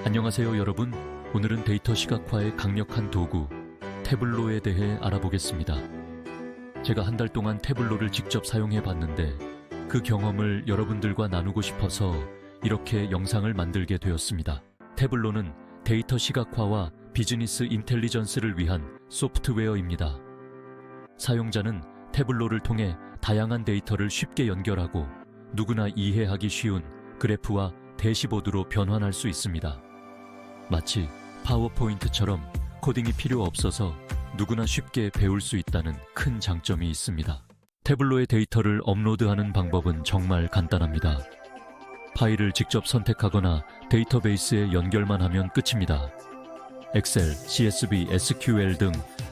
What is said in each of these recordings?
안녕하세요 여러분. 오늘은 데이터 시각화의 강력한 도구 태블로에 대해 알아보겠습니다. 제가 한 달 동안 태블로를 직접 사용해 봤는데 그 경험을 여러분들과 나누고 싶어서 이렇게 영상을 만들게 되었습니다. 태블로는 데이터 시각화와 비즈니스 인텔리전스를 위한 소프트웨어입니다. 사용자는 태블로를 통해 다양한 데이터를 쉽게 연결하고 누구나 이해하기 쉬운 그래프와 대시보드로 변환할 수 있습니다. 마치 파워포인트처럼 코딩이 필요 없어서 누구나 쉽게 배울 수 있다는 큰 장점이 있습니다. 태블로의 데이터를 업로드하는 방법은 정말 간단합니다. 파일을 직접 선택하거나 데이터베이스에 연결만 하면 끝입니다. 엑셀, CSV, SQL 등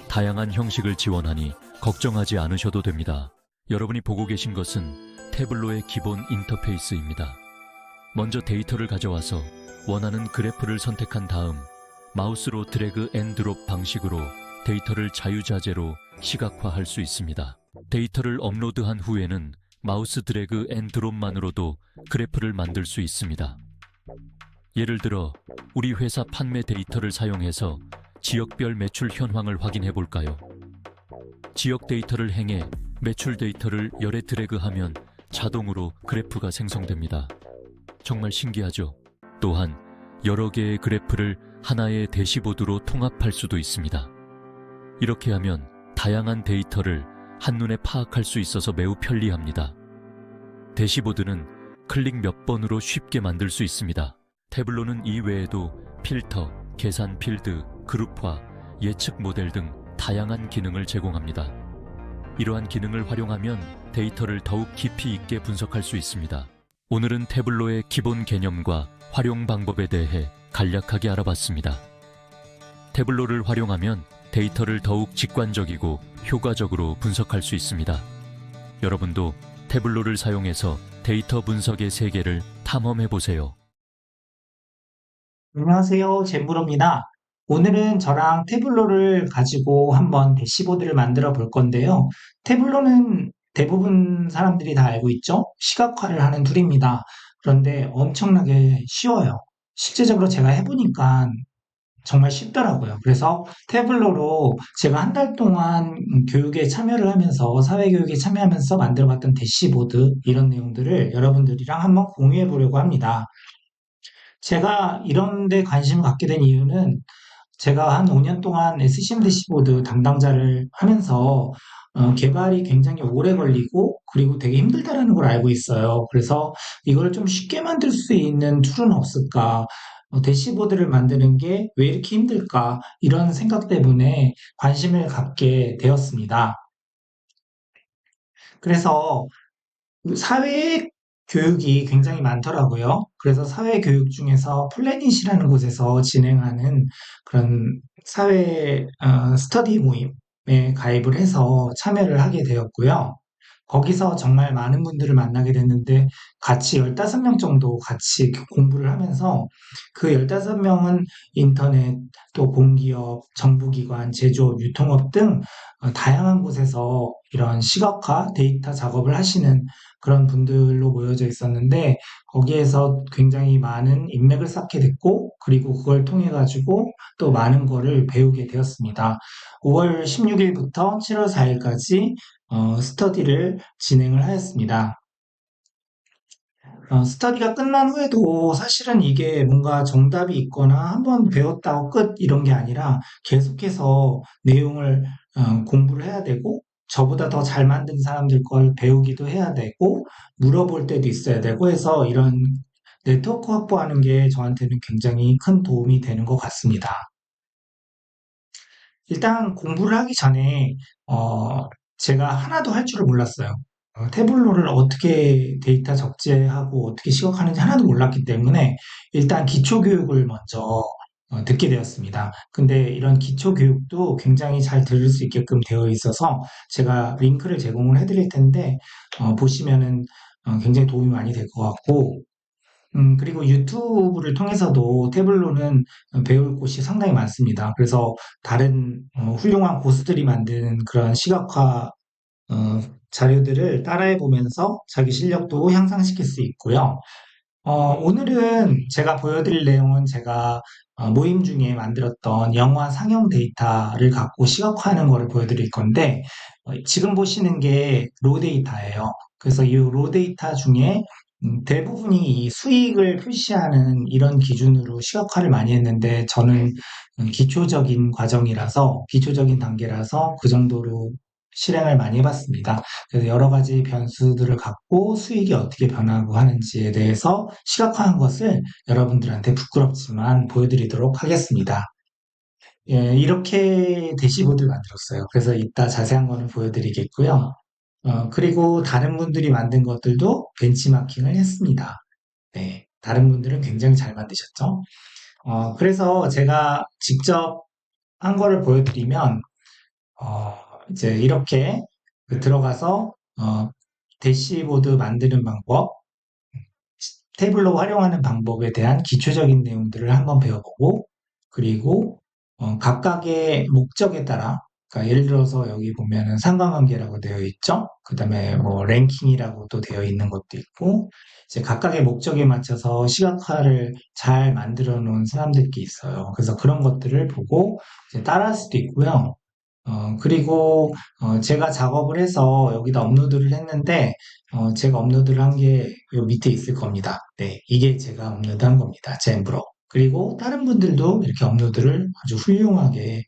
다양한 형식을 지원하니 걱정하지 않으셔도 됩니다. 여러분이 보고 계신 것은 태블로의 기본 인터페이스입니다. 먼저 데이터를 가져와서 원하는 그래프를 선택한 다음 마우스로 드래그 앤 드롭 방식으로 데이터를 자유자재로 시각화할 수 있습니다. 데이터를 업로드한 후에는 마우스 드래그 앤 드롭만으로도 그래프를 만들 수 있습니다. 예를 들어 우리 회사 판매 데이터를 사용해서 지역별 매출 현황을 확인해 볼까요? 지역 데이터를 행해 매출 데이터를 열에 드래그하면 자동으로 그래프가 생성됩니다. 정말 신기하죠? 또한 여러 개의 그래프를 하나의 대시보드로 통합할 수도 있습니다. 이렇게 하면 다양한 데이터를 한눈에 파악할 수 있어서 매우 편리합니다. 대시보드는 클릭 몇 번으로 쉽게 만들 수 있습니다. 태블로는 이 외에도 필터, 계산 필드, 그룹화, 예측 모델 등 다양한 기능을 제공합니다. 이러한 기능을 활용하면 데이터를 더욱 깊이 있게 분석할 수 있습니다. 오늘은 태블로의 기본 개념과 활용 방법에 대해 간략하게 알아봤습니다. 태블로를 활용하면 데이터를 더욱 직관적이고 효과적으로 분석할 수 있습니다. 여러분도 태블로를 사용해서 데이터 분석의 세계를 탐험해 보세요. 안녕하세요. 젠브로입니다. 오늘은 저랑 태블로를 가지고 한번 대시보드를 만들어 볼 건데요. 태블로는 대부분 사람들이 다 알고 있죠? 시각화를 하는 툴입니다. 그런데 엄청나게 쉬워요. 실제적으로 제가 해보니까 정말 쉽더라고요. 그래서 태블로로 제가 한 달 동안 교육에 참여를 하면서, 사회교육에 참여하면서 만들어봤던 대시보드, 이런 내용들을 여러분들이랑 한번 공유해 보려고 합니다. 제가 이런 데 관심을 갖게 된 이유는 제가 한 5년 동안 SCM 대시보드 담당자를 하면서 개발이 굉장히 오래 걸리고 그리고 되게 힘들다라는 걸 알고 있어요. 그래서 이걸 좀 쉽게 만들 수 있는 툴은 없을까? 대시보드를 만드는 게 왜 이렇게 힘들까? 이런 생각 때문에 관심을 갖게 되었습니다. 그래서 사회 교육이 굉장히 많더라고요. 그래서 사회 교육 중에서 플래닛이라는 곳에서 진행하는 그런 사회 스터디 모임에 가입을 해서 참여를 하게 되었고요. 거기서 정말 많은 분들을 만나게 됐는데 같이 15명 정도 같이 공부를 하면서 그 15명은 인터넷, 또 공기업, 정부기관, 제조업, 유통업 등 다양한 곳에서 이런 시각화 데이터 작업을 하시는 그런 분들로 모여져 있었는데 거기에서 굉장히 많은 인맥을 쌓게 됐고 그리고 그걸 통해 가지고 또 많은 거를 배우게 되었습니다. 5월 16일부터 7월 4일까지 스터디를 진행을 하였습니다. 스터디가 끝난 후에도 사실은 이게 뭔가 정답이 있거나 한번 배웠다고 끝 이런 게 아니라 계속해서 내용을 공부를 해야 되고 저보다 더 잘 만든 사람들 걸 배우기도 해야 되고 물어볼 때도 있어야 되고 해서 이런 네트워크 확보하는 게 저한테는 굉장히 큰 도움이 되는 것 같습니다. 일단 공부를 하기 전에 제가 하나도 할 줄을 몰랐어요. 태블로를 어떻게 데이터 적재하고 어떻게 시각하는지 하나도 몰랐기 때문에 일단 기초 교육을 먼저 듣게 되었습니다. 근데 이런 기초 교육도 굉장히 잘 들을 수 있게끔 되어 있어서 제가 링크를 제공을 해드릴 텐데 보시면은 굉장히 도움이 많이 될 것 같고 그리고 유튜브를 통해서도 태블로는 배울 곳이 상당히 많습니다. 그래서 다른 훌륭한 고수들이 만든 그런 시각화 어, 자료들을 따라해 보면서 자기 실력도 향상시킬 수 있고요. 오늘은 제가 보여드릴 내용은 제가 모임 중에 만들었던 영화 상영 데이터를 갖고 시각화하는 거를 보여드릴 건데, 지금 보시는 게 로 데이터예요. 그래서 이 로 데이터 중에 대부분이 이 수익을 표시하는 이런 기준으로 시각화를 많이 했는데, 저는 기초적인 과정이라서, 기초적인 단계라서 그 정도로 실행을 많이 해봤습니다. 그래서 여러 가지 변수들을 갖고 수익이 어떻게 변하고 하는지에 대해서 시각화한 것을 여러분들한테 부끄럽지만 보여드리도록 하겠습니다. 예, 이렇게 대시보드를 만들었어요. 그래서 이따 자세한 거는 보여드리겠고요. 그리고 다른 분들이 만든 것들도 벤치마킹을 했습니다. 네, 다른 분들은 굉장히 잘 만드셨죠? 그래서 제가 직접 한 거를 보여드리면, 어, 이제 이렇게 들어가서 대시보드 만드는 방법, 태블로 활용하는 방법에 대한 기초적인 내용들을 한번 배워보고, 그리고 각각의 목적에 따라, 그러니까 예를 들어서 여기 보면은 상관관계라고 되어 있죠. 그 다음에 뭐 랭킹이라고 또 되어 있는 것도 있고, 이제 각각의 목적에 맞춰서 시각화를 잘 만들어 놓은 사람들이 있어요. 그래서 그런 것들을 보고 이제 따라할 수도 있고요. 그리고 제가 작업을 해서 여기다 업로드를 했는데 제가 업로드를 한 게 요 밑에 있을 겁니다. 네, 이게 제가 업로드한 겁니다. 젠브로. 그리고 다른 분들도 이렇게 업로드를 아주 훌륭하게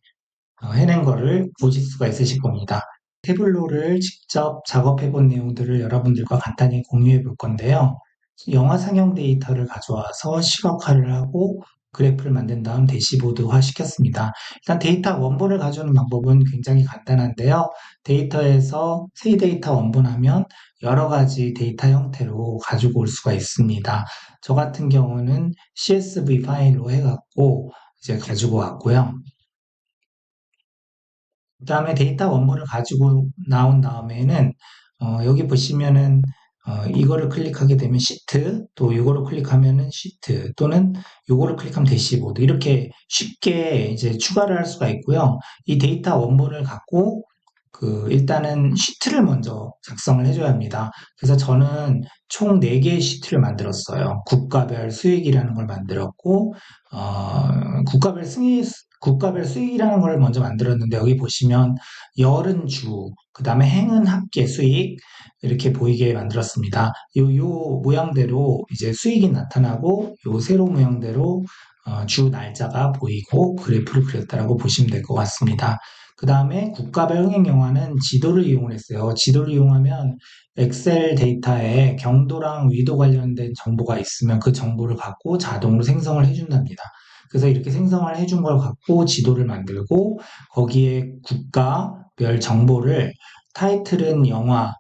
해낸 거를 보실 수가 있으실 겁니다. 태블로를 직접 작업해 본 내용들을 여러분들과 간단히 공유해 볼 건데요. 영화 상영 데이터를 가져와서 시각화를 하고 그래프를 만든 다음 대시보드화 시켰습니다. 일단 데이터 원본을 가져오는 방법은 굉장히 간단한데요. 데이터에서 새 데이터 원본하면 여러 가지 데이터 형태로 가지고 올 수가 있습니다. 저 같은 경우는 CSV 파일로 해갖고 이제 가지고 왔고요. 그다음에 데이터 원본을 가지고 나온 다음에는 여기 보시면은 이거를 클릭하게 되면 시트, 또 이거를 클릭하면은 시트, 또는 이거를 클릭하면 대시보드 이렇게 쉽게 이제 추가를 할 수가 있고요. 이 데이터 원본을 갖고 일단은 시트를 먼저 작성을 해줘야 합니다. 그래서 저는 총 4개의 시트를 만들었어요. 국가별 수익이라는 걸 만들었고, 어, 국가별 수익이라는 걸 먼저 만들었는데, 여기 보시면, 열은 주, 그 다음에 행은 합계 수익, 이렇게 보이게 만들었습니다. 요 모양대로 이제 수익이 나타나고, 요 세로 모양대로 주 날짜가 보이고, 그래프를 그렸다라고 보시면 될 것 같습니다. 그 다음에 국가별 흥행 영화는 지도를 이용했어요. 지도를 이용하면 엑셀 데이터에 경도랑 위도 관련된 정보가 있으면 그 정보를 갖고 자동으로 생성을 해준답니다. 그래서 이렇게 생성을 해준 걸 갖고 지도를 만들고 거기에 국가별 정보를 타이틀은 영화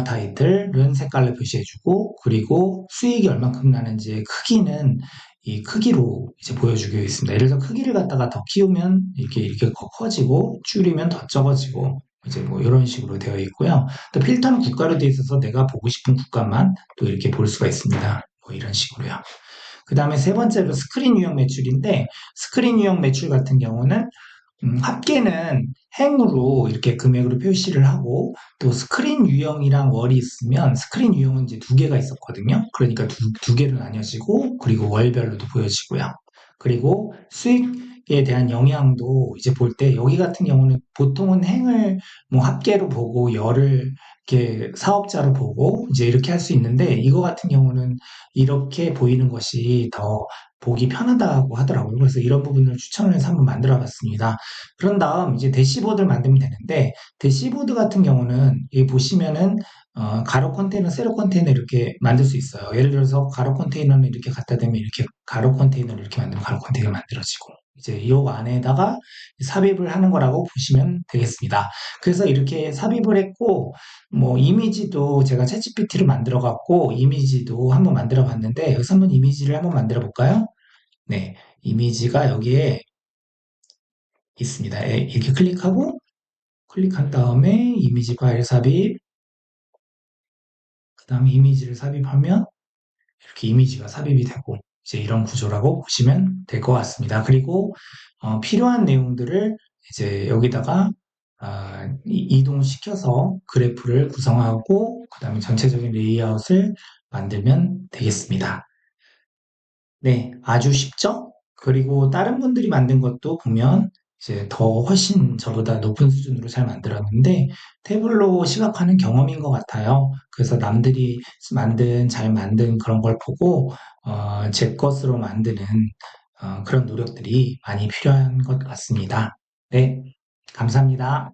타이틀은 색깔로 표시해주고 그리고 수익이 얼만큼 나는지의 크기는 이 크기로 이제 보여주고 있습니다. 예를 들어 크기를 갖다가 더 키우면 이렇게 커지고 줄이면 더 적어지고 이제 뭐 이런 식으로 되어 있고요. 또 필터는 국가로 되어 있어서 내가 보고 싶은 국가만 또 이렇게 볼 수가 있습니다. 뭐 이런 식으로요. 그 다음에 세 번째로 스크린 유형 매출인데 스크린 유형 매출 같은 경우는 합계는 행으로 이렇게 금액으로 표시를 하고 또 스크린 유형이랑 월이 있으면 스크린 유형은 이제 2개가 있었거든요. 그러니까 두 개로 나뉘어지고 그리고 월별로도 보여지고요. 그리고 수익에 대한 영향도 이제 볼 때 여기 같은 경우는 보통은 행을 뭐 합계로 보고 열을 이렇게 사업자로 보고 이제 이렇게 할 수 있는데 이거 같은 경우는 이렇게 보이는 것이 더 보기 편하다고 하더라고요. 그래서 이런 부분을 추천을 해서 한번 만들어 봤습니다. 그런 다음 이제 대시보드를 만들면 되는데 대시보드 같은 경우는 여기 보시면은 가로 컨테이너, 세로 컨테이너 이렇게 만들 수 있어요. 예를 들어서 가로 컨테이너는 이렇게 갖다 대면 이렇게 가로 컨테이너를 이렇게 만들면 가로 컨테이너가 만들어지고 이제 이 안에다가 삽입을 하는 거라고 보시면 되겠습니다. 그래서 이렇게 삽입을 했고 뭐 이미지도 제가 챗GPT를 만들어 갖고 이미지도 한번 만들어 봤는데 여기서 한번 이미지를 한번 만들어 볼까요? 네, 이미지가 여기에 있습니다. 이렇게 클릭한 다음에 이미지 파일 삽입, 그 다음에 이미지를 삽입하면 이렇게 이미지가 삽입이 되고 이제 이런 구조라고 보시면 될 것 같습니다. 그리고 필요한 내용들을 이제 여기다가 이동시켜서 그래프를 구성하고 그 다음에 전체적인 레이아웃을 만들면 되겠습니다. 네, 아주 쉽죠? 그리고 다른 분들이 만든 것도 보면 이제 더 훨씬 저보다 높은 수준으로 잘 만들었는데 태블로 시각화는 경험인 것 같아요. 그래서 남들이 잘 만든 그런 걸 보고 제 것으로 만드는 그런 노력들이 많이 필요한 것 같습니다. 네, 감사합니다.